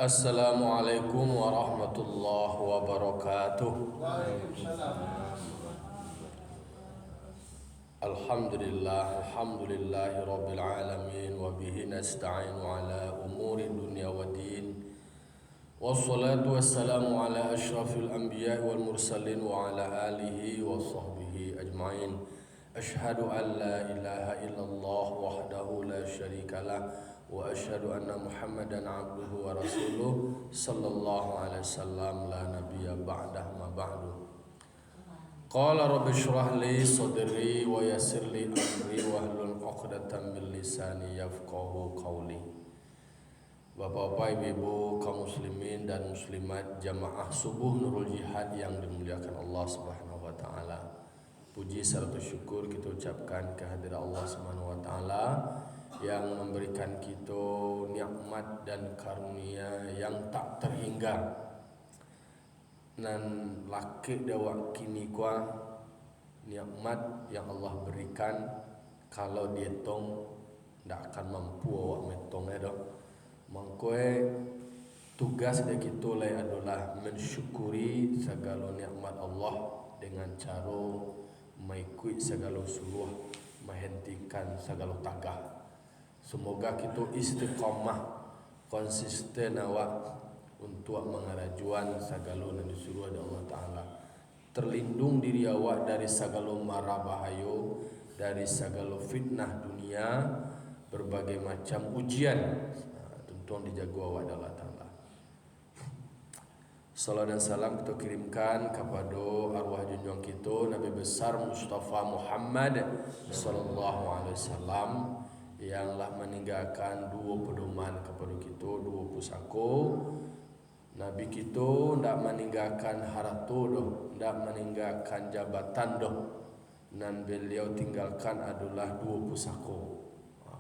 Assalamualaikum warahmatullahi wabarakatuh. Waalaikumsalam. Alhamdulillahi rabbil alamin wa bihi nasta'inu ala umuri dunya wa din. Wassalatu wassalamu ala asyrafil anbiya'i wal mursalin wa ala alihi wa sahbihi ajma'in. Ashhadu an la ilaha illallah wahdahu la syarika lah wa asyhadu anna Muhammadan abduhu wa rasuluh sallallahu alaihi wasallam la nabiyya ba'dah ma ba'du. Qala rabbi shrah li sadri wa yassir li amri wahlul 'uqdatam min lisani yafqahu qawli. Bapak-bapak, ibu-ibu, kaum muslimin dan muslimat jamaah subuh Nurul Jihad yang dimuliakan Allah Subhanahu wa taala. Puji serta syukur kita ucapkan kehadirat Allah Subhanahu wa taala yang memberikan kita nikmat dan karunia yang tak terhingga. Dan laki dawak kini kuah nikmat yang Allah berikan kalau dia tong tidak akan mampu awak metongnya dah. Mangkoe tugas dari kita adalah mensyukuri segala nikmat Allah dengan cara mengikut segala suruh, menghentikan segala tagah. Semoga kita istiqamah, konsisten awak untuk mengarajuan segala yang disuruh oleh Allah Ta'ala. Terlindung diri awak dari segala mara bahaya, dari segala fitnah dunia, berbagai macam ujian. Tentu dijaga awak oleh Allah Ta'ala. Salam dan salam kita kirimkan kepada arwah junjung kita Nabi besar Mustafa Muhammad sallallahu alaihi wasallam yang telah meninggalkan dua pedoman kepada kita, dua pusaka. Nabi kita tidak meninggalkan harta doh, tidak meninggalkan jabatan doh, dan beliau tinggalkan adalah dua pusaka.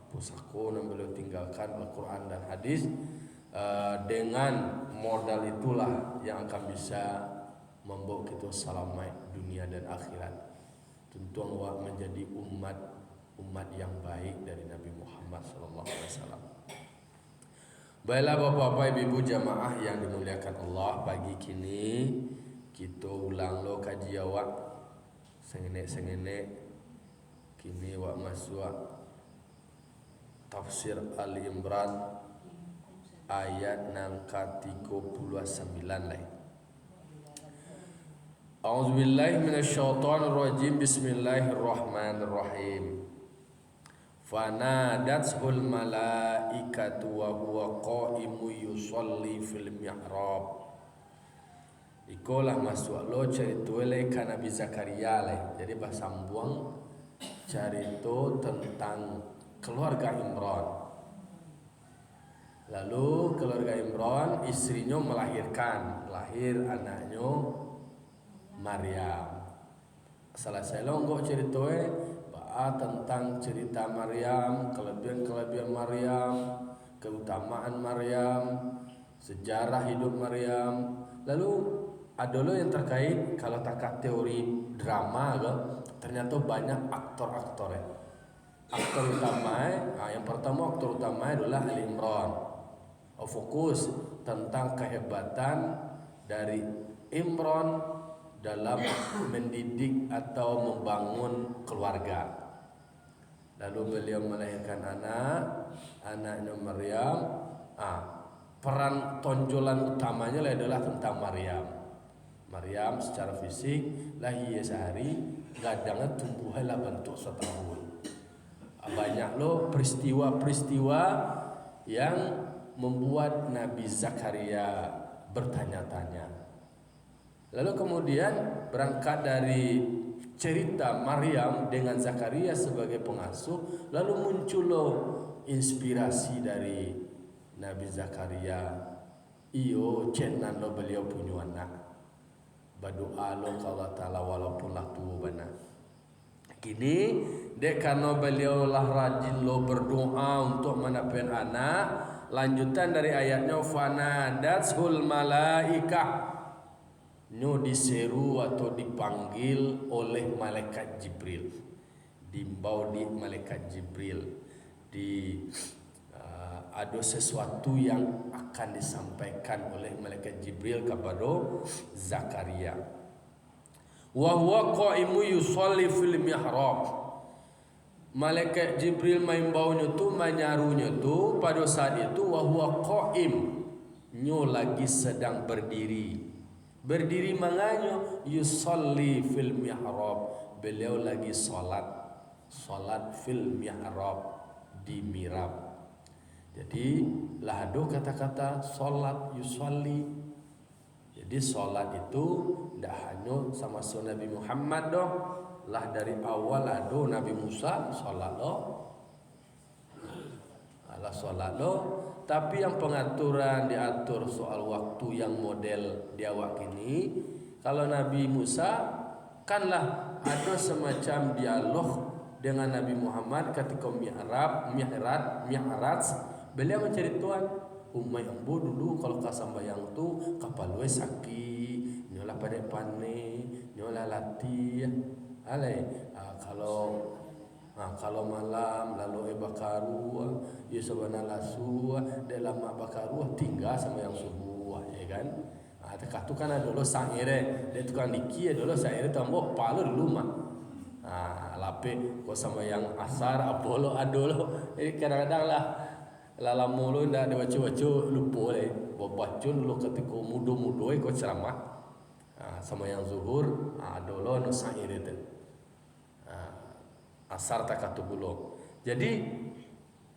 Pusaka yang beliau tinggalkan Al-Quran dan hadis. Dengan modal itulah yang akan bisa membawa kita selamat dunia dan akhirat. Tentu awak menjadi umat yang baik dari Nabi Muhammad sallallahu alaihi wasallam. Baiklah bapak-bapak, ibu-ibu jamaah yang dimuliakan Allah, pagi kini kita ulang lo kaji awak sengenek kini awak masuk tafsir Ali Imran ayat nangka 39 lah. A'udzubillahi minasyaitonir rajim. Bismillahirrahmanirrahim. Fanadatul malaikatu wa huwa qa'imu yusalli fil mihrab. Ikolah masuk lo cerita lekan Nabi Zakaria lah. Jadi bahasa sambung cerita tentang keluarga Imran. Lalu keluarga Imran, istrinya melahirkan, lahir anaknya Maryam. Selesai longgok ceritanya tentang cerita Maryam, kelebihan Maryam, keutamaan Maryam, sejarah hidup Maryam. Lalu ada lo yang terkait kalau takat teori drama kan, ternyata banyak aktor-aktor ya. Aktor utama, yang pertama aktor utama adalah Ali Imran. Fokus tentang kehebatan dari Imran dalam mendidik atau membangun keluarga. Lalu beliau melahirkan anaknya Maryam. Peran tonjolan utamanya adalah tentang Maryam. Maryam secara fisik lahir sehari, gadangnya tumbuhlah bentuk setahun. Banyak loh peristiwa-peristiwa yang membuat Nabi Zakaria bertanya-tanya. Lalu kemudian berangkat dari cerita Maryam dengan Zakaria sebagai pengasuh, lalu muncul inspirasi dari Nabi Zakaria. Iyo cenan lo beliau punya anak. Berdoa lo ke Allah Ta'ala walaupun lah tua benar. Kini dek karena beliau lah rajin lo berdoa untuk mendapatkan anak. Lanjutan dari ayatnya fanadatul malaikah, nyo diseru atau dipanggil oleh malaikat Jibril, diimbau di malaikat Jibril, ada sesuatu yang akan akan disampaikan oleh malaikat Jibril kepada Zakaria. Wa huwa qa'imu yusalli fil mihrab. Malaikat Jibril main baunya tu, menyarunya tu pada saat itu wa huwa qa'im, nyo lagi sedang berdiri. Berdiri manganyo yusalli fil mihrab, beliau lagi salat fil mihrab, di mihrab. Jadi lah ada kata-kata salat yusalli. Jadi salat itu tidak hanya sama Nabi Muhammad doh, lah dari awal ada Nabi Musa salat doh. Alah salat doh, tapi yang pengaturan diatur soal waktu yang model di awak kini. Kalau Nabi Musa kanlah ada semacam dialog dengan Nabi Muhammad ketika mi'raj, beliau menceritakan umay ambo dulu kalau kasambayang tu kapal we sakit, nyolah pada pane, nyolah latih. Kalau malam lalu bakaru, ya sabana lasu, dalam bakaru tinggal sama yang subuh, ya kan? Tekah tu kan ada lo sangire, dia tukang diki ada lo sangire tambah palo dulu mah. Lapik kau sama yang asar apolo adolo. Jadi kadang-kadang lah lalam mulu ndak ada baca-baca lupa le. Baca dulu ketika mudo-mudo kau ceramah. Sama yang zuhur adolo no sangire tu. Asar takatu bulo. Jadi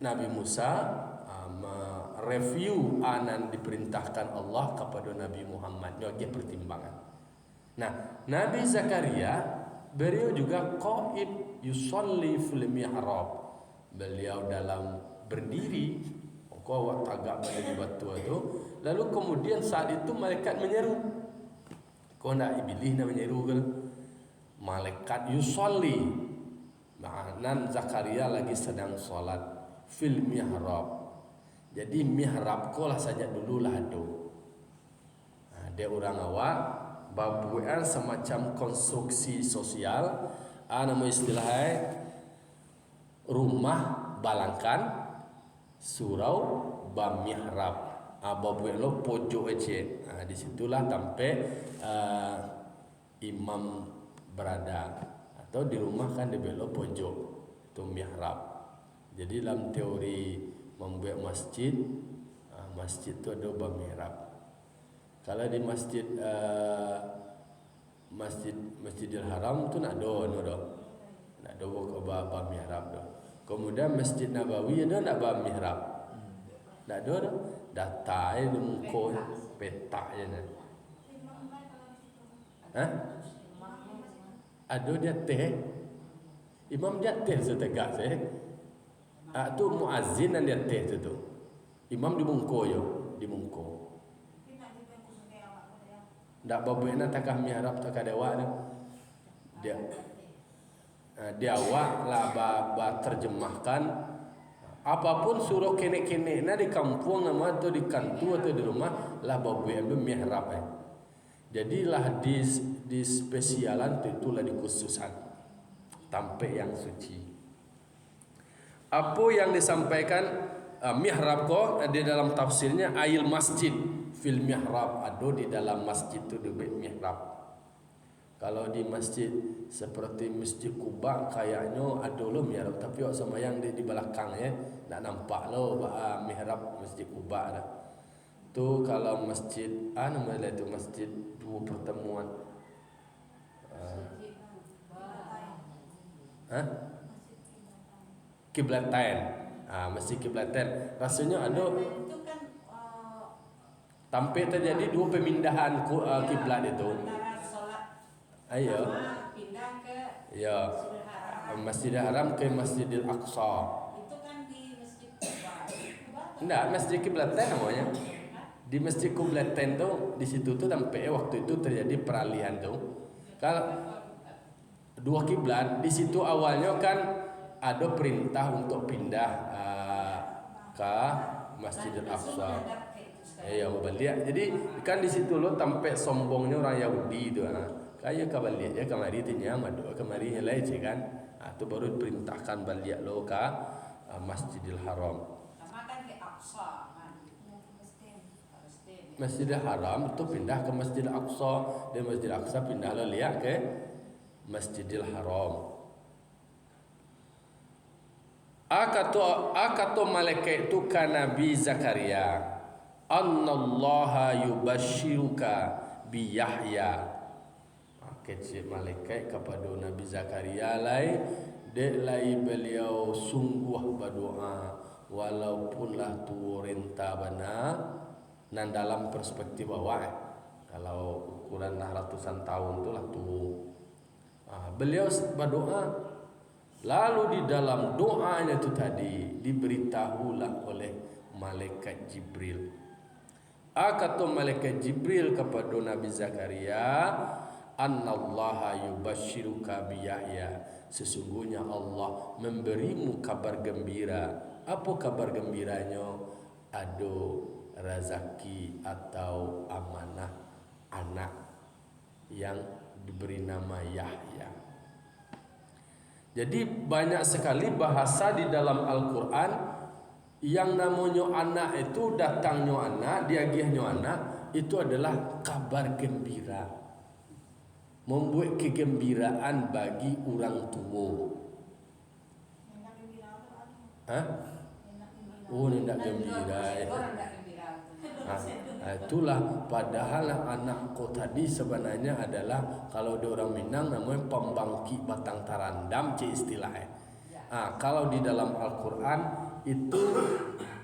Nabi Musa mereview anan diperintahkan Allah kepada Nabi Muhammad. Ini pertimbangan. Nah, Nabi Zakaria beliau juga qaib yusalli fil mihrab. Beliau dalam berdiri, kau awak tagak pada di batu itu. Lalu kemudian saat itu malaikat menyeru. Kau nak pilih nak menyeru ke? Malaikat yusalli. Nan Zakaria lagi sedang solat fil mihrab. Jadi mihrab kau lah saja dulu lah do. Dia orang awak babuan semacam konstruksi sosial, nama istilahnya rumah balangkan, surau ba mihrab. Babuan lo pojok aja. Di situlah sampai imam berada. Atau di rumah kan di belok pojok itu mihrab. Jadi dalam teori membuat masjid, masjid itu ada bab mihrab. Kalau di Masjidil Haram tu nak ada bab mihrab do. Kemudian Masjid Nabawi ada nak bab mihrab. Tak ada dah. Data di muka petak je nak. Ada dia teh, imam dia teh setegak saya. Tu muazzin dan dia teh tu. Imam di mungko yo, di mungko. Dak babuena takah mihrab takah dewa dia. Dia awak lah ba terjemahkan apapun suruh kene-kene na di kampung nama atau di kantor atau di rumah lah babuena mihrab. Jadilah di spesialan itulah dikhususan tampe yang suci. Apa yang disampaikan mihrab ko di dalam tafsirnya ail masjid fil mihrab, ada di dalam masjid itu di mihrab. Kalau di masjid seperti Masjid Kuba kayaknya ada lo mihrab, tapi waktu sama yang di belakang ya nak nampak lo mihrab Masjid Kuba dah. Tu kalau masjid namanya itu masjid dua pertemuan. Kiblatain. Masjid Kiblatain. Rasanya ada sampai terjadi dua pemindahan kiblat itu. Ayo. Ya. Masjidil Haram ke Masjidil Aqsa. Itu kan di Masjid Kuba. Enggak, Masjid Kiblatain namanya. Di Masjid Kiblatain tu di situ tu sampai waktu itu terjadi peralihan tu. Kalau dua kiblat di situ awalnya kan ada perintah untuk pindah ke Masjidil Aqsa. Ya balik. Jadi kan di situ lo sampai sombongnya orang Yahudi tu. Kayak ke balik ya kemari tinya madu kemari helai je kan. Tu baru perintahkan balik lo ke Masjidil Haram. Sama kan ke Aqsa kan. Masjidil Haram itu pindah ke Masjidil Aqsa, dari Masjidil Aqsa pindah lihat ke Masjidil Haram. Akato malaikat itu ke Nabi Zakaria, Annallaha yubashiruka bi Yahya. Kecil malaikat kepada Nabi Zakaria lai, dek lai beliau sungguh berdoa walaupun lah tu renta bana nan dalam perspektif bawah kalau ukuran lah ratusan tahun tu lah tu beliau berdoa, lalu di dalam doanya itu tadi diberitahulah oleh malaikat Jibril. Kata malaikat Jibril kepada Nabi Zakaria, Annallaha yubashiruka bi Yahya, sesungguhnya Allah memberimu kabar gembira. Apa kabar gembiranya? Ada rezeki atau amanah anak yang diberi nama Yahya. Jadi banyak sekali bahasa di dalam Al-Quran yang namanya anak itu, datangnya anak, diagihnya anak, itu adalah kabar gembira, membuat kegembiraan bagi orang tua. Hah? Oh, tidak gembira. Itulah padahal anak kau tadi sebenarnya adalah kalau di orang Minang namanya pembangkit batang tarandam, istilahnya. Kalau di dalam Al-Quran itu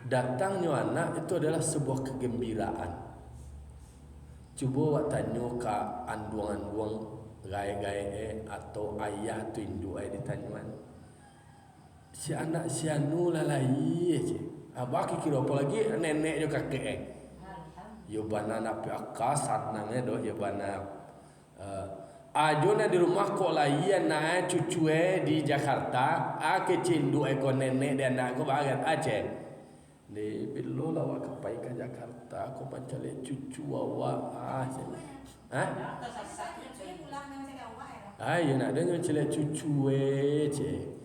datangnya anak itu adalah sebuah kegembiraan. Coba awak tanya ke anduang-anduang gaya-gaya atau ayah tu induk ditanyuan, si anak si anu lalai je. Abah kira apa lagi nenek jo kakek. Yo bana nak piaka satnangnya doh yo bana ajona di rumah kok layan na cucu di Jakarta, kecindu eko nenek dan anak ko bagat Aceh. Di bilo lawa kepai ke Jakarta, ko pancale cucu awak Ayo nak dengar celak cucu je.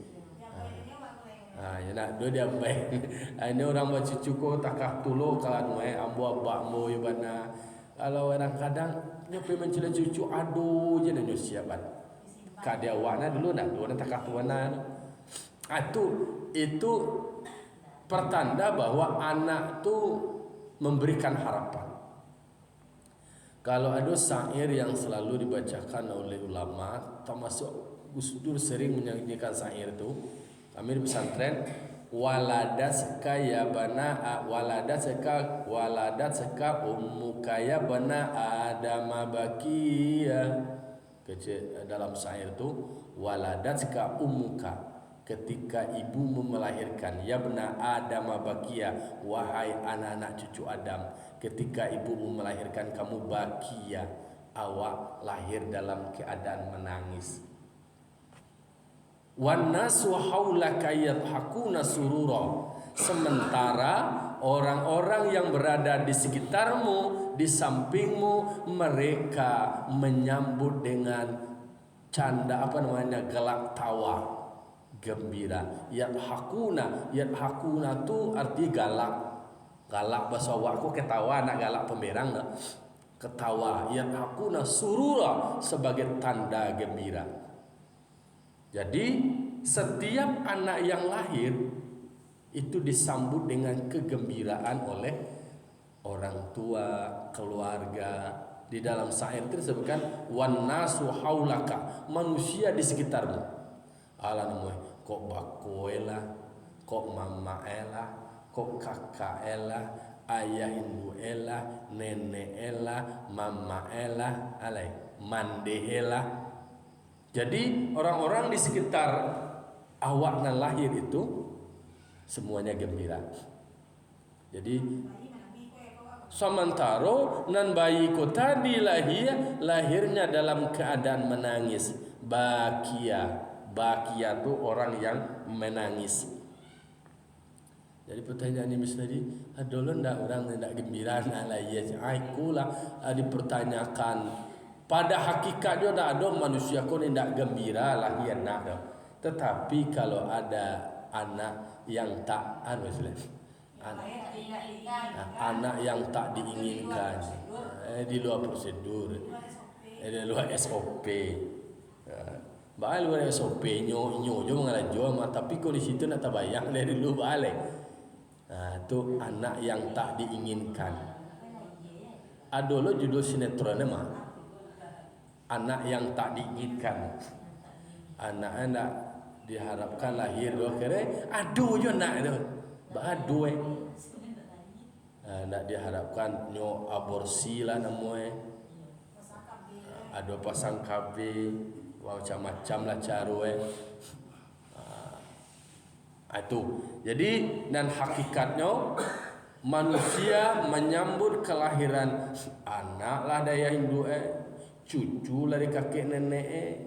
Ya nak dia baik. Ini orang buat cucu ko takah tulo kalau ambo abakmu yo bana. Kalau orang kadang nyopi mencela cucu aduh je nak siapan. Ka dia wana dulu nak dua takah tuana. Itu pertanda bahwa anak tu memberikan harapan. Kalau ada syair yang selalu dibacakan oleh ulama, termasuk Gus Dur sering menyanyikan syair itu. Kami di pesantren, waladatka ya bana waladatka ummuka ya bana adama bakia. Dalam syair itu, waladatka ummuka, ketika ibumu melahirkan, ya bana adama bakia, wahai anak-anak cucu Adam, ketika ibumu melahirkan kamu bakia, awak lahir dalam keadaan menangis. Wan nasu haulaka yadhakuna surura, sementara orang-orang yang berada di sekitarmu, di sampingmu, mereka menyambut dengan canda gelak tawa, gembira. Yadhakuna tu arti galak bahasa awakku ketawa, nak galak pemberang dah. Ketawa. Yadhakuna surura sebagai tanda gembira. Jadi setiap anak yang lahir itu disambut dengan kegembiraan oleh orang tua, keluarga. Di dalam syair itu disebutkan wan nasu haulaka, manusia di sekitarmu. Ala namanya kok bakoela, kok mama ela, kok kakak ela, ayah ibu ela, nenek ela, mama ela, alai mande ela. Jadi orang-orang di sekitar awak nan lahir itu semuanya gembira. Jadi sementara nan bayiku tadi lahirnya dalam keadaan menangis. Bakia itu orang yang menangis. Jadi pertanyaan ini tadi, ada ndak orang tidak gembira nak lahir? Akulah dipertanyakan. Pada hakikatnya tak ada manusia kau tidak gembira lahir nak. Tetapi kalau ada anak yang tak anak yang tak diinginkan, di luar prosedur, di luar SOP. Balik luar SOP nyo je mengalajo, tapi kau di situ nak terbayang dari dulu balik. Tu anak yang tak diinginkan. Ada lo judul sinetronnya mah, anak yang tak diinginkan. Anak-anak diharapkan lahir dua kere, aduh jo nak tu, aduh nak diharapkan nyo aborsi lah namanya. Ada pasang KB, macam-macam lah cara itu. Jadi dan hakikatnya manusia menyambut kelahiran anak lah daya Hindu cucu lah dari kakek nenek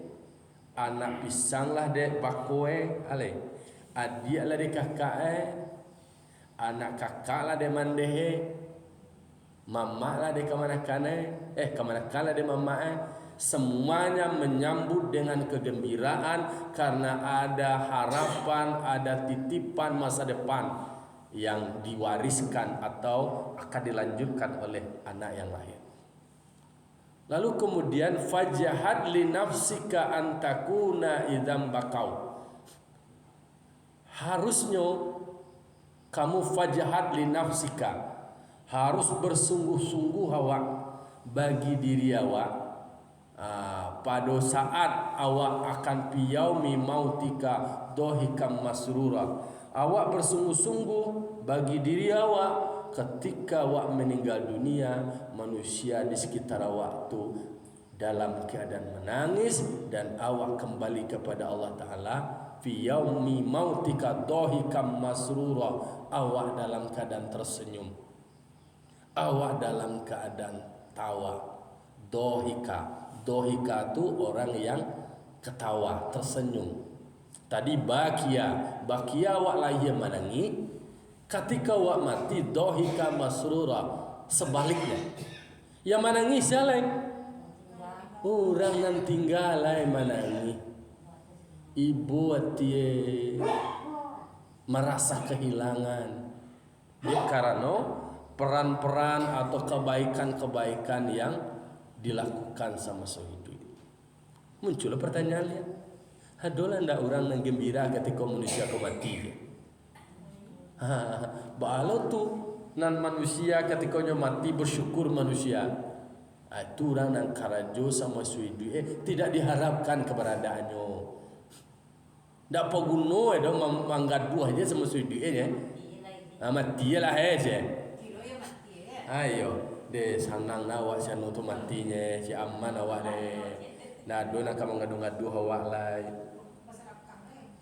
anak pisang lah dek bakoe ale, adik lah dari kakak anak kakak lah dari mandehe, mama lah dari kemanakan kemanakan lah dari mama semuanya menyambut dengan kegembiraan karena ada harapan, ada titipan masa depan yang diwariskan atau akan dilanjutkan oleh anak yang lahir. Lalu kemudian fajahad li nafsika antakuna idzam bakau. Harusnya kamu fajahad li nafsika, harus bersungguh-sungguh awak bagi diri awak pada saat awak akan piyaumi mautika dohikam masrura. Awak bersungguh-sungguh bagi diri awak ketika awak meninggal dunia, manusia di sekitar awak tu dalam keadaan menangis dan awak kembali kepada Allah Ta'ala fi yaumi mautika dohikam masrura. Awak dalam keadaan tersenyum, awak dalam keadaan tawa. Dohika tu orang yang ketawa, tersenyum. Tadi bakia awak lahir menangis. Ketika awak mati dohika masrura. Sebaliknya, yang menangis lain orang yang tinggal lain menangis. Ibu atie merasa kehilangan karena peran-peran atau kebaikan-kebaikan yang dilakukan sama sehidup. Muncul pertanyaannya, hadolah ndak orang yang gembira ketika manusia mati? Balo tu nan manusia ketika mati bersyukur manusia. Itu orang yang karajo sama sehidup tidak diharapkan keberadaannya. Ndak poguno dong manggat buah aja sama sehidup mati lah aja. Ayo de sanang awak sanu tu matinya si aman awak de nado nak mengadu-ngadu awak lai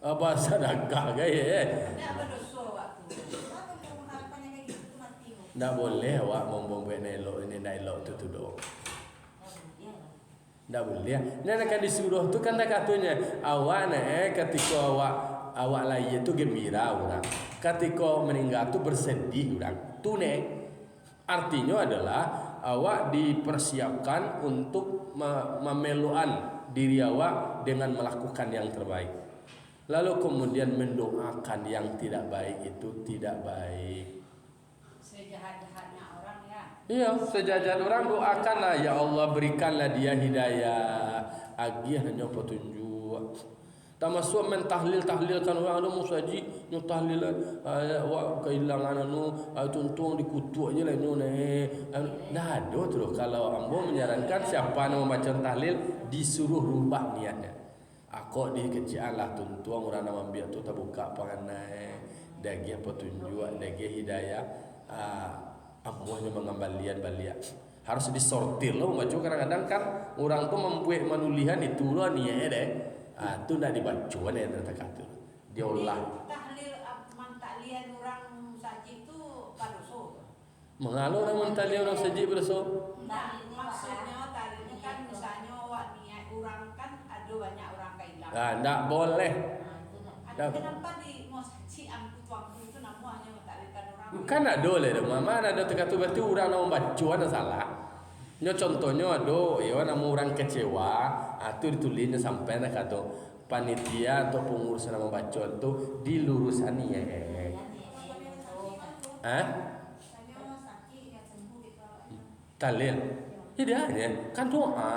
apa sedekah gaya ndak boleh awak membombe nelo ini ndak elok tu do ndak boleh nak akan disuruh tu kan katanya awak ketika awak lai itu gembira orang ketika meninggal tu bersedih orang tu artinya adalah awak dipersiapkan untuk memeluan diri awak dengan melakukan yang terbaik. Lalu kemudian mendoakan yang tidak baik itu tidak baik. Sejahat-jahatnya orang ya. Iya, sejahat orang doakanlah ya Allah berikanlah dia hidayah, agih hanya petunjuk. Termasuk mentahlil-tahlilkan orang ada musaji nyu tahlil awak kehilangan anu tuntung dikutuk aja lah nyu dah ada tu kalau ambo menyarankan siapa nak membaca tahlil disuruh rubah niatnya. Aku di kerjaan lah tuntung orang nak ambil tu terbuka panganai dagi apa tunjuk dagi hidayah ambo nya mengembalian balian harus disortir lah membaca kadang-kadang kan orang tu membuat manulihan itu lah niatnya deh. Tu nak dibaca ni kata dia ulah tahlil mentahlian orang saji itu padoso mengalu orang mentahlian orang saji berso maksudnya tahlilnya kan misalnya awak niat orang kan ada banyak orang kailang tak boleh kenapa di mau saji ampu tuangku itu namanya mentahlilkan orang kan ada le mama ada kata berarti orang nak membaca ada salah. Nyo contohnya ada ya nama orang kecewa itu ditulisnya sampai nak kata panitia atau pengurus nama baca itu dilurusani ya Misalnya sakit nggak sembuh gitu. Talil. Hidayahnya kan doa.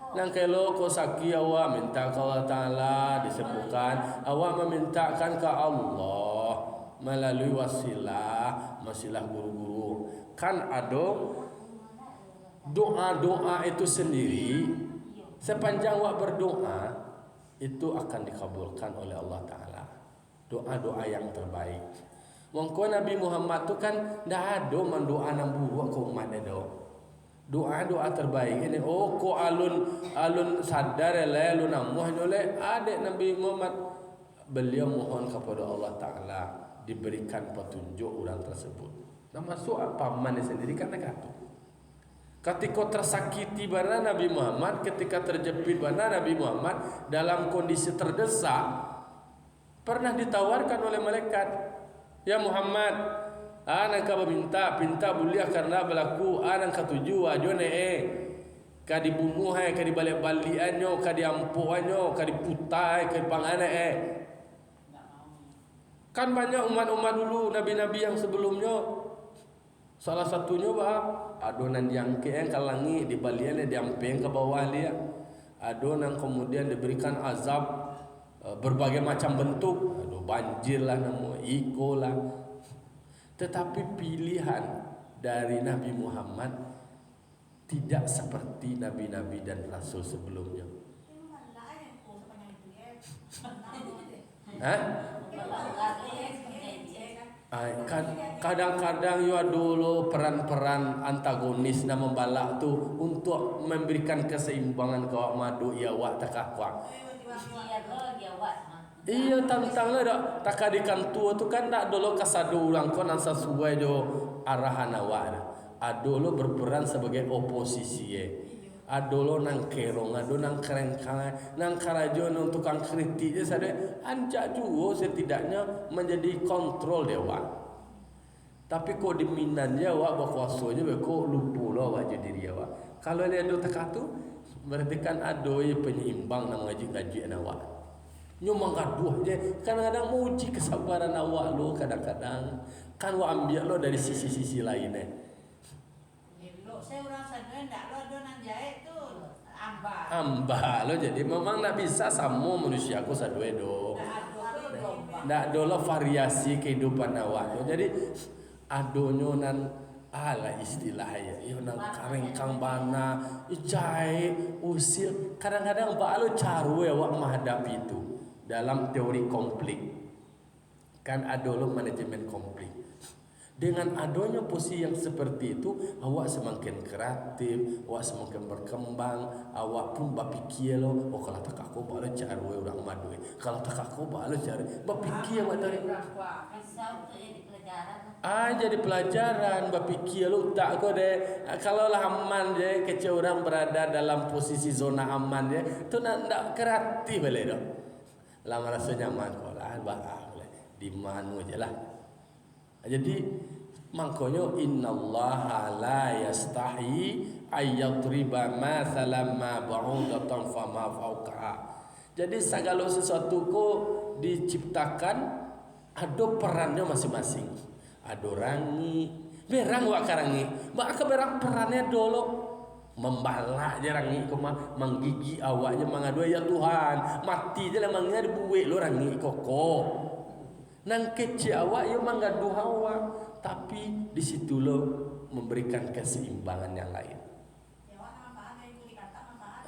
Nang kelo ko sakit awak minta ke Allah Ta'ala disembuhkan. Awak memintakan ke Allah melalui wasilah guru-guru. Kan ada doa-doa itu sendiri, sepanjang awak berdoa itu akan dikabulkan oleh Allah Ta'ala. Doa-doa yang terbaik. Mongko Nabi Muhammad tu kan dah ada mendoa nang buat ke umat dia. Doa-doa terbaik ini ko alun sadar le namuh oleh adik Nabi Muhammad, beliau mohon kepada Allah Ta'ala diberikan petunjuk orang tersebut. Nah masuk apa man sendiri kan kata ketika tersakiti bana Nabi Muhammad, ketika terjepit bana Nabi Muhammad dalam kondisi terdesak, pernah ditawarkan oleh malaikat, ya Muhammad, anak ka pinta bulia karena berlaku anak ketujuh ajone ka dibunuh ka dibalik-balikannya, ka diampuannya, ka diputai, ka dipangane Kan banyak umat-umat dulu, nabi-nabi yang sebelumnya. Salah satunya adonan yang kalangi di baliannya diampeng ke bawah dia. Adonan kemudian diberikan azab berbagai macam bentuk. Aduh banjir lah namu, iko lah. Tetapi pilihan dari Nabi Muhammad tidak seperti nabi-nabi dan rasul sebelumnya. Kan kadang-kadang ya dulu peran-peran antagonis nama balak tu untuk memberikan keseimbangan ke awak madu ya awak takakwa. Iya tantang lah tak kadikan tua tu kan tak dulu kasadu ulang kau nang sesuai jo arahan awak. Adolo berperan sebagai oposisi Adolo nang kerong, ado nang kerengkang, nang karajon untuk kang kritik je sada anjak juga setidaknya menjadi kontrol dewa. Tapi kau diminan dia awak berkuasanya kau lupa lah awak jadi diri awak. Kalau dia ada tak tu berarti kan ado penyeimbang nang ngaji-ngaji awak. Nyumang gaduh je kadang-kadang uji kesabaran awak lo kadang-kadang kan awak ambil lo dari sisi-sisi lain Saya orang sadar ndak lo donan jahit tu amba lo jadi memang tak bisa sama manusia aku sadue do. Ndak ada lo variasi kehidupan awak. Jadi adonyo nan ala istilahnya yo nang karengkang bana ijai usil kadang-kadang ba lo caru awak menghadapi itu dalam teori konflik. Kan ada lo manajemen konflik. Dengan adanya posisi yang seperti itu, awak semakin kreatif, awak semakin berkembang, awak pun berfikir lo, oh kalau tak aku boleh cari orang madu, kalau tak aku boleh cari, berfikir awak tadi. Jadi pelajaran, berfikir lo tak kau deh. Kalau lah aman je, kecil orang berada dalam posisi zona aman je, tu nak kreatif boleh dah. Lama rasa nyaman kau lah, boleh di mana je lah. Jadi makanya innallaha la yastahi ayyatriba mathalan ma ba'udatan fama fawqaha. Jadi segala sesuatu ko diciptakan ada perannya masing-masing. Ada rangi, berang wak karangi, maka berang perannya dulu membalak je rangi ko menggigi awaknya mengadu ya Tuhan, mati je lah mangnya dibuat lo rangi koko. Nang kecil awak yang mengadu awak, tapi di situ lo memberikan keseimbangan yang lain.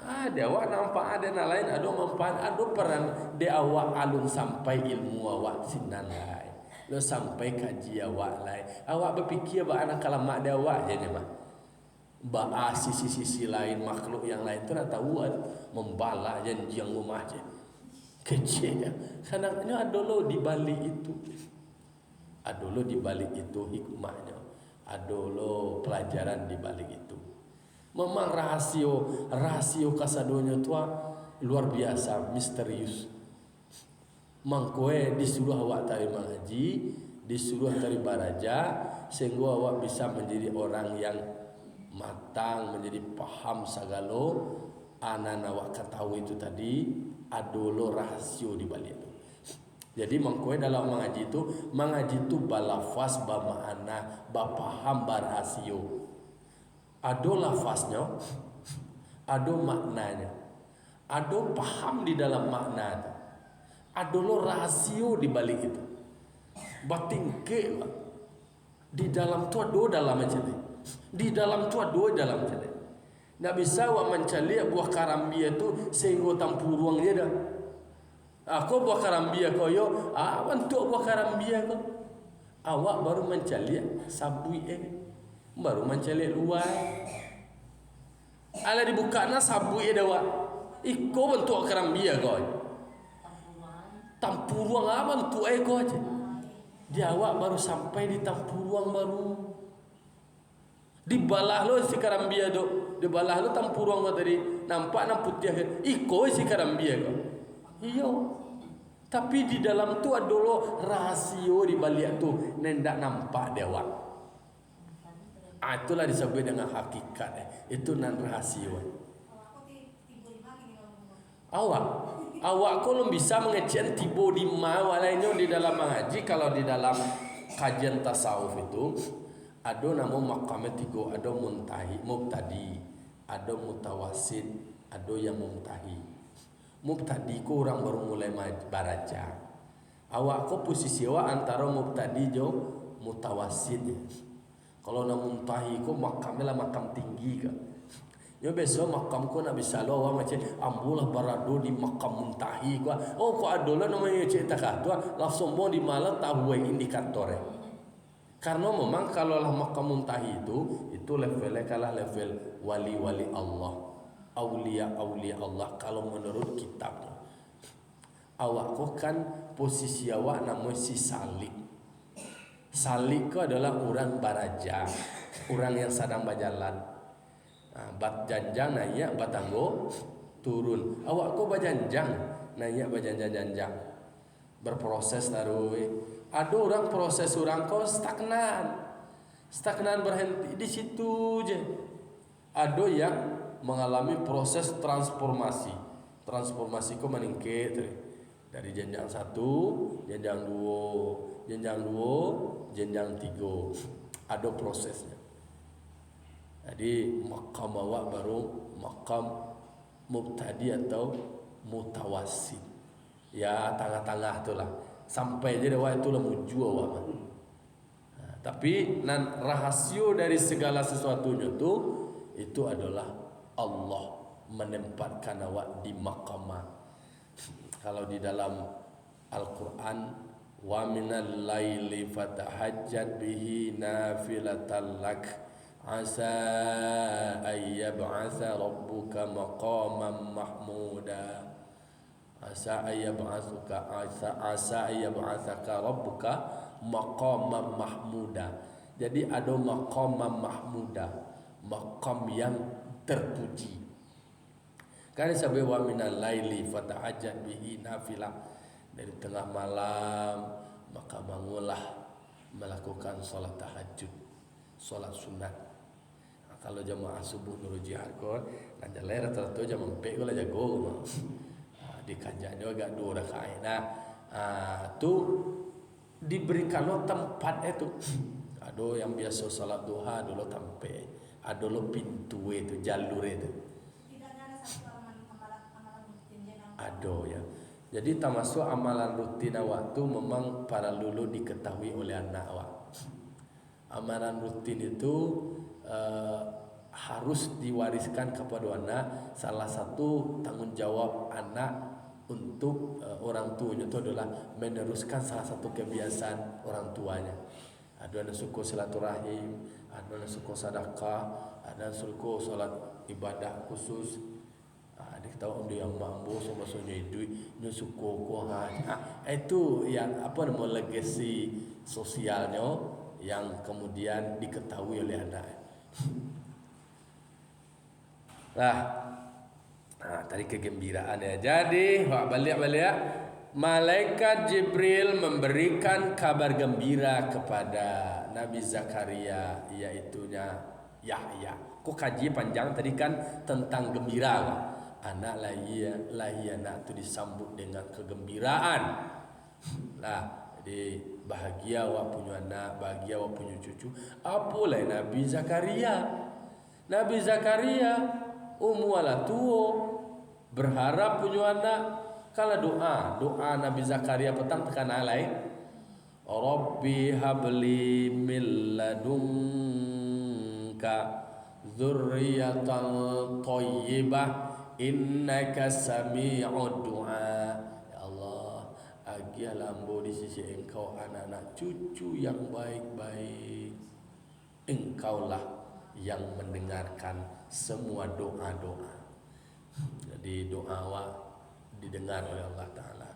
Ada awak nampak ada yang lain, ada manfaat, ada peran di awak alun sampai ilmu awak sinan lain. Lo sampai kaji awak lain. Awak berfikir bahawa anak kalamak dia awak je ni mah. Bahawa sisi-sisi lain makhluk yang lain tu nak tahu membalak janji yang rumah je. Kecilnya kadang-kadang ada lo di balik itu, ada lo di balik itu hikmahnya, ada lo pelajaran di balik itu. Memang rahasio kasadonya tua luar biasa, misterius. Mangkoe disuruh awak tari mengaji, disuruh tari baraja, sehingga awak bisa menjadi orang yang matang, menjadi paham sagalo anak awak ketahui itu tadi. Adolo rahasio di balik itu. Jadi mengkoe dalam mengaji itu balafaz ba makna, ba paham ba rasio. Ado lafaznya, ado maknanya. Ado paham di dalam makna itu. Ado lo rasio di balik itu. Batingke di dalam tu ado dalam macam ni. Di dalam tu ado dalam macam ni. Nggak bisa wa mencari buah karambia tu sehingga tampuruang dia dah. Aku buah karambia kau yo, untuk buah karambia kau. Awak baru mencari sabui baru mencari luar. Ala dibuka na sabui dah wak. Iko bentuk karambia kau. Tampuruang apa bentuk kau aja. Dia awak baru sampai di tampuruang baru. Di balah lo si karambia tu, di balah lo tampuruang kau tadi nampak putih kan. Iko si karambia kau. Iyo. Tapi di dalam tu ada lo rahasio di balik tu nendak nampak dia awak. Itulah disebut dengan hakikat. Itu nan rahasio. Awak kalau bisa mengecek tibo di lainnya di dalam mengaji. Kalau di dalam kajian tasawuf itu ada nama makamnya tiga, ada mubtadi, ada mutawasid, ada yang mumtahi. Mubtadi ku orang baru mulai baraja. Awak ko posisi awak antara mubtadi jo mutawasid. Kalau nak mumtahi ku makamnya lah makam tinggi ke. Yo besok makam ku nak bisa lo awak macam ambulah barado di makam mumtahi ku. Oh ku adolah namanya cerita kah tu langsung mau di malam tahu indikator. Karena memang kalau lah makam mumtahi itu levelnya kalah level wali-wali Allah. Aulia Allah kalau menurut kitabnya. Awak kau kan posisi awak namanya si salik. Salik kau adalah orang baraja, orang yang sedang berjalan. Bat janjang naik, batanggo turun. Awak kau berjanjang naik berjanjang. Berproses taruh. Ada orang proses orang kau stagnan berhenti di situ je. Ada yang mengalami proses transformasi. Transformasi ku meningkat dari jenjang 1, jenjang 2, jenjang 2, jenjang 3. Ada prosesnya. Jadi makam awak baru makam mubtadi atau mutawasid. Ya tengah-tengah itulah. Sampai jadi awak itulah muju awak. Tapi nan rahasio dari segala sesuatunya itu adalah Allah menempatkan awak di maqamah. Kalau di dalam Al-Quran, wa minal laili fatahajjat bihi nafilatan lak asa ayyab'atha rabbuka maqaman mahmuda. Asa ayyab'athaka rabbuka maqaman mahmuda. Jadi ada maqaman mahmuda, maqam yang terpuji. Karena sampai wa minal laili fatahajjat bihi nafilah, dari tengah malam maka bangunlah melakukan salat tahajud, salat sunat. Kalau jamaah subuh nuru jihad ko nan jalai rata-rata jam 4 ko lah jago. Di kajian juga 2 rakaat. Tu diberikan tempat itu. Ada yang biasa salat duha dulu tampe. Ada lo pintu itu, jalur itu. Ada ya. Jadi termasuk amalan rutin awak tu memang para lulu diketahui oleh anak awak. Amalan rutin itu harus diwariskan kepada anak. Salah satu tanggung jawab anak untuk orang tuanya itu adalah meneruskan salah satu kebiasaan orang tuanya. Ada yang suku silaturahim, ada yang suku sedekah, ada yang suku salat ibadah khusus. Adik tahu dia yang mampu sama soalnya duit, dia suku itu yang apa nama legasi sosialnya yang kemudian diketahui oleh anak. Tadi kegembiraan ya. Jadi balik malaikat Jibril memberikan kabar gembira kepada Nabi Zakaria, yaitunya Yahya. Kok kaji panjang tadi kan tentang gembira. Anak lahir anak itu disambut dengan kegembiraan. Lah, jadi bahagia awak punya anak, bahagia awak punya cucu. Apalah Nabi Zakaria. Nabi Zakaria umuala tuo berharap punya anak. Kalau doa Nabi Zakaria petang tekan alai. Rabbi habli min ladunka dzurriyyatan thayyibah innaka sami'ud du'a. Ya Allah, agilah ambo di sisi Engkau anak-anak cucu yang baik-baik. Engkaulah yang mendengarkan semua doa-doa. Jadi doa awak didengar oleh Allah Ta'ala.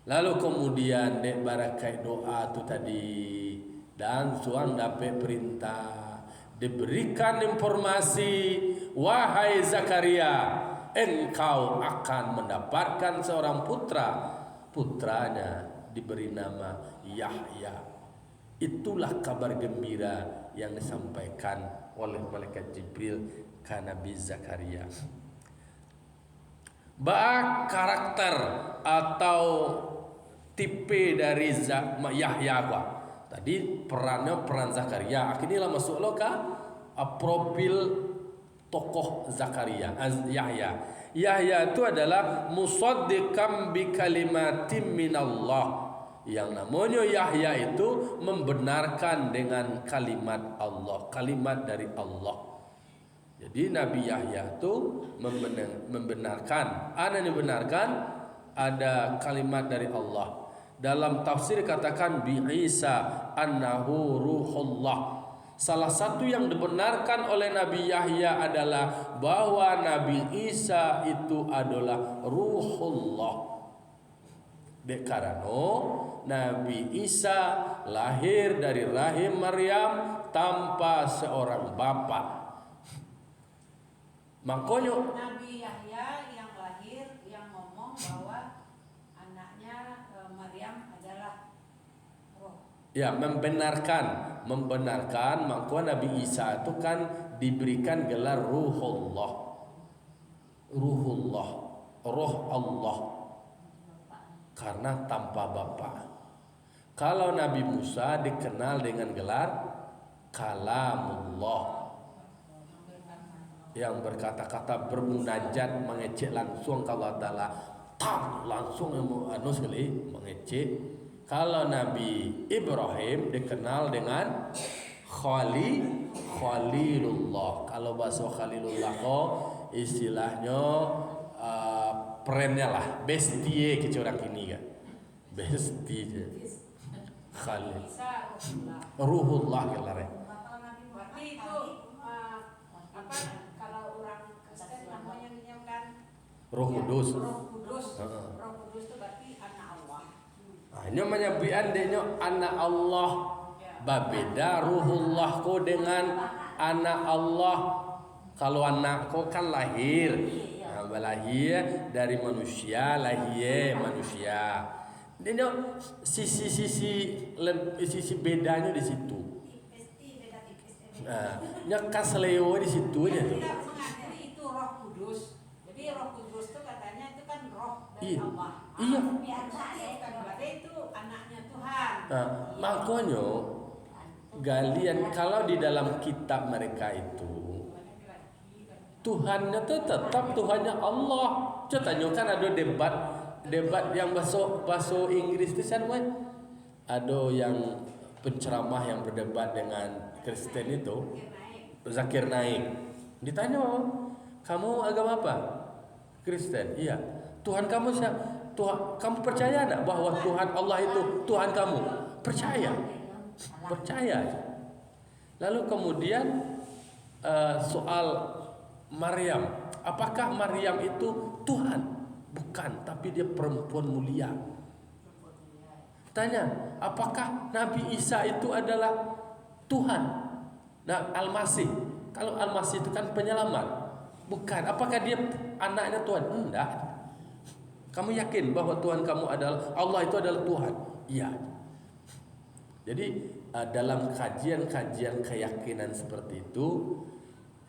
Lalu kemudian dek barakai doa tu tadi, dan suang dapat perintah, diberikan informasi, wahai Zakaria, engkau akan mendapatkan seorang putranya diberi nama Yahya. Itulah kabar gembira yang disampaikan oleh malaikat Jibril ke Nabi Zakaria. Karakter atau tipe dari Yahya apa? Tadi peran Zakaria. Akhirnya masuk lo ke profil tokoh Zakaria, Yahya. Yahya itu adalah musaddiqan bi kalimatin minallah. Yang namanya Yahya itu membenarkan dengan kalimat Allah, kalimat dari Allah. Jadi Nabi Yahya itu membenarkan, ada kalimat dari Allah. Dalam tafsir katakan bi Isa annahu ruhullah. Salah satu yang dibenarkan oleh Nabi Yahya adalah bahwa Nabi Isa itu adalah ruhullah. Karena Nabi Isa lahir dari rahim Maryam tanpa seorang bapa. Makanya Nabi Yahya yang lahir yang ngomong bahwa anaknya Maryam adalah roh. Ya, membenarkan. Maka Nabi Isa itu kan diberikan gelar Ruhullah, Roh Allah, karena tanpa bapa. Kalau Nabi Musa dikenal dengan gelar Kalamullah, yang berkata-kata, bermunajat, mengecek langsung ke Allah Ta'ala, langsung sekali mengecek. Kalau Nabi Ibrahim dikenal dengan Khalilullah. Kalau bahasa Khalilullah istilahnya perennya lah, bestie ke orang ini kan, bestie Khalil, Ruhullah kelarnya. Berarti itu kalau orang Kristen namanya kan Roh Kudus. Roh Kudus itu berarti anak Allah. Hanya menyabian denya anak Allah. Babeda Ruhullah ko dengan anak Allah. Kalau anak ko kan lahir, lahir dari manusia, lahir manusia. Denya sisi bedanya di situ. Nyekas leo di situ aja tuh. Tidak mengajari itu Roh Kudus. Jadi Roh Kudus itu katanya itu kan roh dari Allah. Iya. Berarti itu anaknya Tuhan. Makanya galian kalau di dalam kitab mereka itu Tuhannya itu tetap Tuhannya Allah. Contohnya kan ada debat yang bahasa Inggris itu kan, ada yang penceramah yang berdebat dengan Kristen itu, Zakir Naik. Ditanya, kamu agama apa? Kristen. Iya. Tuhan kamu siapa? Tuhan, kamu percaya enggak bahwa Tuhan Allah itu Tuhan kamu? Percaya. Lalu kemudian soal Maryam, apakah Maryam itu Tuhan? Bukan, tapi dia perempuan mulia. Tanya, apakah Nabi Isa itu adalah Tuhan? Nah, Al-Masih. Kalau Al-Masih itu kan penyelamat. Bukan. Apakah dia anaknya Tuhan? Enggak. Kamu yakin bahwa Tuhan kamu adalah Allah itu adalah Tuhan? Iya. Jadi dalam kajian-kajian keyakinan seperti itu,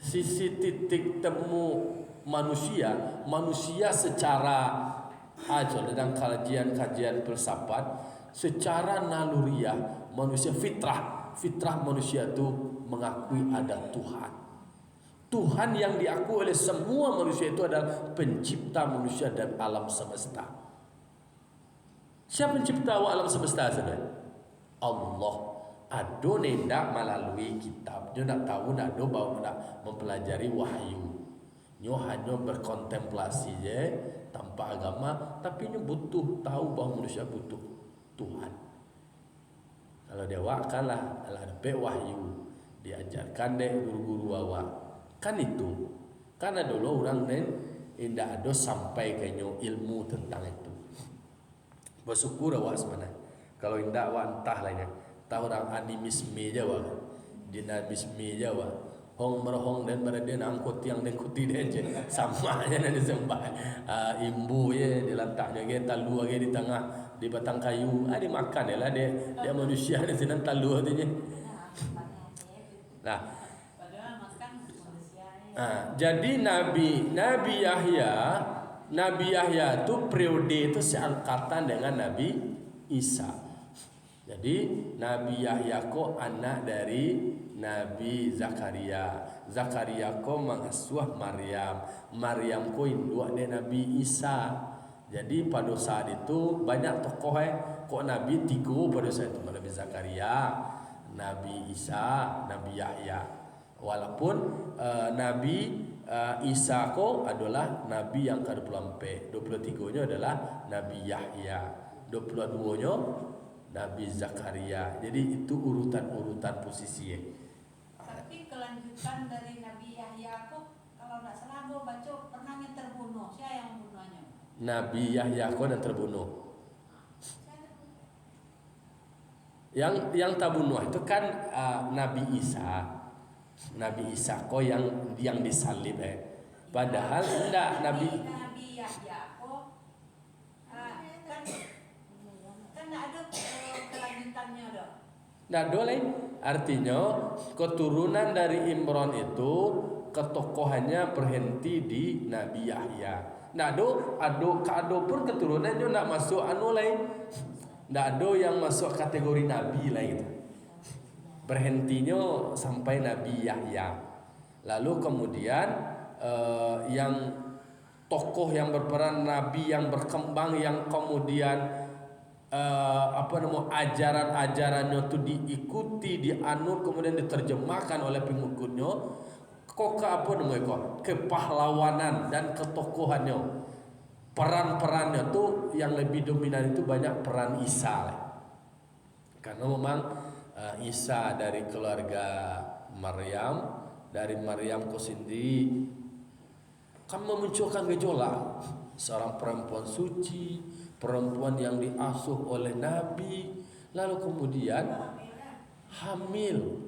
sisi titik temu manusia secara Aja dalam kajian filsafat secara naluriah manusia fitrah manusia itu mengakui ada Tuhan. Tuhan yang diakui oleh semua manusia itu adalah pencipta manusia dan alam semesta. Siapa pencipta alam semesta sebenarnya? Allah. Ado nendak melalui kitab. Dia nak tahu nak do bawa nak mempelajari wahyu. Nyo hanya berkontemplasi je tanpa agama, tapi nyo butuh tahu bahawa manusia butuh Tuhan. Kalau dia wakalah ala ada wahyu diajarkan deh guru-guru awak. Kan itu. Karena dulu orang nen indah ada sampai kenyo ilmu tentang itu. Bersyukur awak sebenarnya. Kalau indah awak entah lainnya. Tahu orang animisme Jawa, dinamisme Jawa, hong merhong dan berada angkut yang dengkuti dia je, sama aja nanti sembah. Imbu ye diletaknya ke talu lagi di tengah di batang kayu, dimakan ya lah dia manusia di sini talu artinya. Nah, jadi Nabi Yahya itu periode itu seangkatan dengan Nabi Isa. Jadi Nabi Yahya ko anak dari Nabi Zakaria. Zakaria ko mengasuh Maryam ko induk dari Nabi Isa. Jadi pada saat itu banyak tokoh kok Nabi tiga pada saat itu, Nabi Zakaria, Nabi Isa, Nabi Yahya. Walaupun Nabi Isa ko adalah Nabi yang ke-24, 23-nya adalah Nabi Yahya, 22-nya Nabi Zakaria. Jadi itu urutan posisinya. Tapi kelanjutan dari Nabi Yahya kok kalau tidak salah gue baca pernah yang terbunuh. Siapa yang membunuhnya? Nabi Yahya kok yang terbunuh. Yang terbunuh itu kan Nabi Isa. Nabi Isa kok yang disalib Padahal enggak Nabi Yahya kok kan ada kelanjutannya dah. Nah, boleh artinya keturunan dari Imran itu ketokohannya berhenti di Nabi Yahya. Nah, ado pun keturunannya enggak masuk lain. Enggak ada yang masuk kategori nabi lah itu. Berhentinya sampai Nabi Yahya. Lalu kemudian yang tokoh yang berperan nabi yang berkembang yang kemudian ajaran-ajarannya itu diikuti, dianut, kemudian diterjemahkan oleh pengikutnya. Kepahlawanan dan ketokohannya, peran-perannya tuh yang lebih dominan itu banyak peran Isa. Karena memang Isa dari keluarga Maryam, dari Maryam kau sendiri kan memunculkan gejolak. Seorang perempuan suci, perempuan yang diasuh oleh Nabi, lalu kemudian hamil.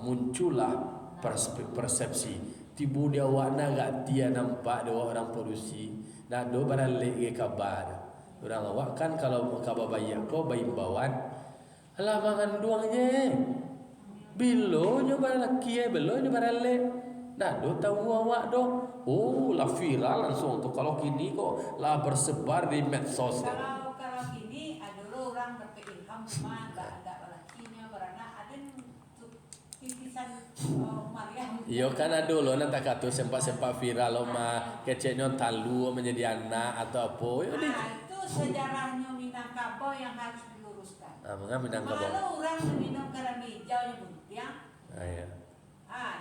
Muncullah persepsi tibu dia warna gak dia nampak dia orang perusi. Nah do barale ke kabar orang awak kan kalau kabar bayi kau bayi bawaan alah mangan duangnya bilo nyoba laki bilo nyoba barale. Nah do tahu awak do lah viral langsung tuh. Kalau kini kok lah bersebar di medsos. Kalau gini ada orang berkeilham cuma enggak ada lakinya karena ada titisan Maryam. Iya kan ada loh nanti kata sempat viral lo mah keceknya talu menjadi anak atau apa. Itu sejarahnya Minangkabau yang harus diluruskan. Mengapa Minangkabau? Kalau orang minum garam hijau yang buntiang. Iya.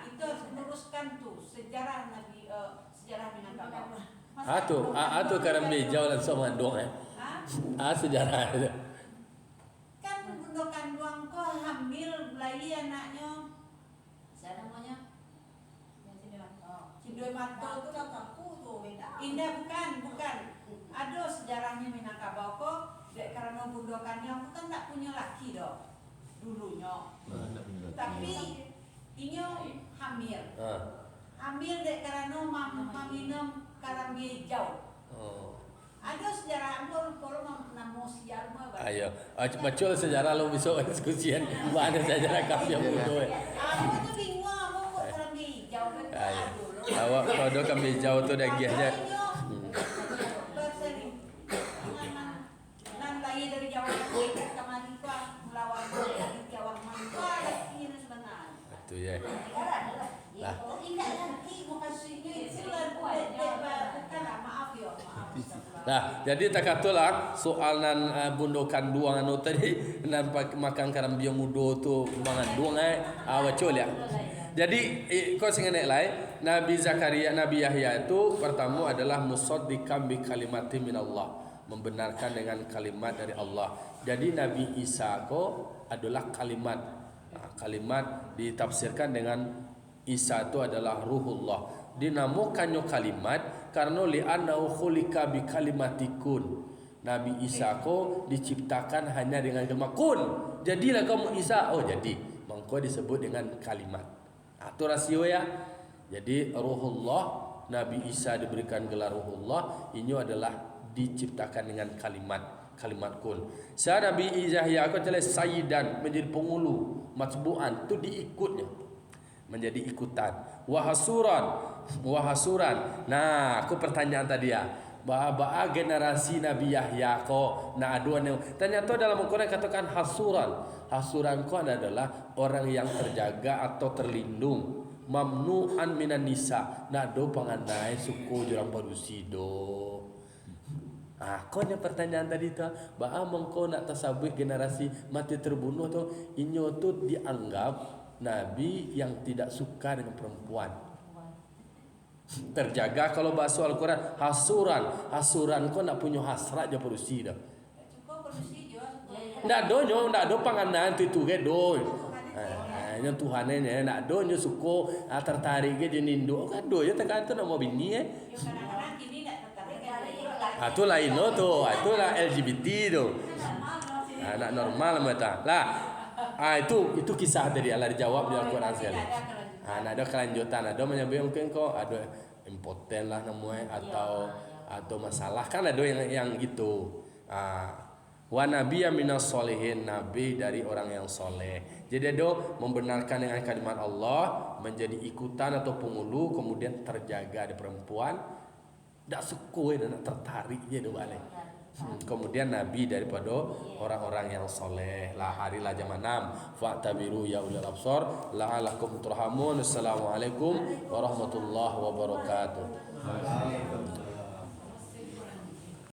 Itu harus diluruskan tuh sejarah Nabi sejarah Minangkabau. Tuh garam hijau langsung mandong sejarah itu. Kan gundukan doang kok hamil belahi anaknya. Siapa namanya? Cindoy Mato itu kakakku tuh beda. Indah bukan. Ada sejarahnya Minangkabau kok. Karena gundukannya aku kan tak punya laki dong dulunya. Tapi ini hamil. Hamil dek karena minum garam hijau. Ada sejarah kalau namo sial mah. Ayo, macam sejarah lo besok diskusian. Mana sejarah kami yang bodoh. Aku tuh bingung mau garam hijau kan. Awak kalau kami hijau tu dah giahnya. Itu ya. Lah. Ingat nanti makasihnya sila bukan maaf ya, maaf. Nah, jadi takatulah soalan bundokan duang anu tadi nan makan karam biang mudo tu mangan duang awacol ya. Jadi kau singenek lai Nabi Zakaria, Nabi Yahya itu pertama adalah musaddiqan bi kalimati minallah, membenarkan dengan kalimat dari Allah. Jadi Nabi Isa ko adalah kalimat. Kalimat ditafsirkan dengan Isa itu adalah ruhullah. Dinamakannya kalimat karena li'annahu khuliqa bi kalimatikun. Nabi Isa ko diciptakan hanya dengan kalimat kun. Jadilah kamu Isa. Oh jadi. Maka disebut dengan kalimat. Itu rasio ya. Jadi ruhullah, Nabi Isa diberikan gelar ruhullah, ini adalah diciptakan dengan kalimat kun. Saya Nabi Yahya aku telah sayyidan, menjadi pengulu, matbu'an itu diikutnya. Menjadi ikutan. Wahasuran. Nah, aku pertanyaan tadi ya. Bahwa generasi Nabi Yahya ko na aduan yang ternyata dalam Al-Quran katakan hasuran. Hasuran ko adalah orang yang terjaga atau terlindung. Mamnu'an minan nisa. Na do pangandai suku jurang parusido. Kau yang pertanyaan tadi tu, bahwa mengkau nak tasabih generasi mati terbunuh tu, inyo tu dianggap Nabi yang tidak suka dengan perempuan. Terjaga kalau bahasa Al-Quran hasuran kau nak punya hasrat je perusi dah. Ndak do panganan tu ke do. Yang Tuhannya nak do nyo suko tertarik ke jenindu kan do ya tekan tu nak mau bini tu lain no tu, itu lah LGBT tu. Nak normal mata. Lah. Itu kisah tadi Allah dijawab di Al-Quran sekali. Ada kelanjutan, ada menyebut mungkin kok ada impoten lah namanya atau masalah kan ada yang gitu. Wa nabiyya minas solihin, nabi dari orang yang soleh. Jadi ada membenarkan dengan kalimat Allah, menjadi ikutan atau pengulu, kemudian terjaga di perempuan, tak suka dan tertarik je do balik. Kemudian Nabi daripada orang-orang yang soleh. La harilah jam 6. Fa'tabiru ya ulil absar la'alakum turhamun. Assalamualaikum warahmatullahi wabarakatuh.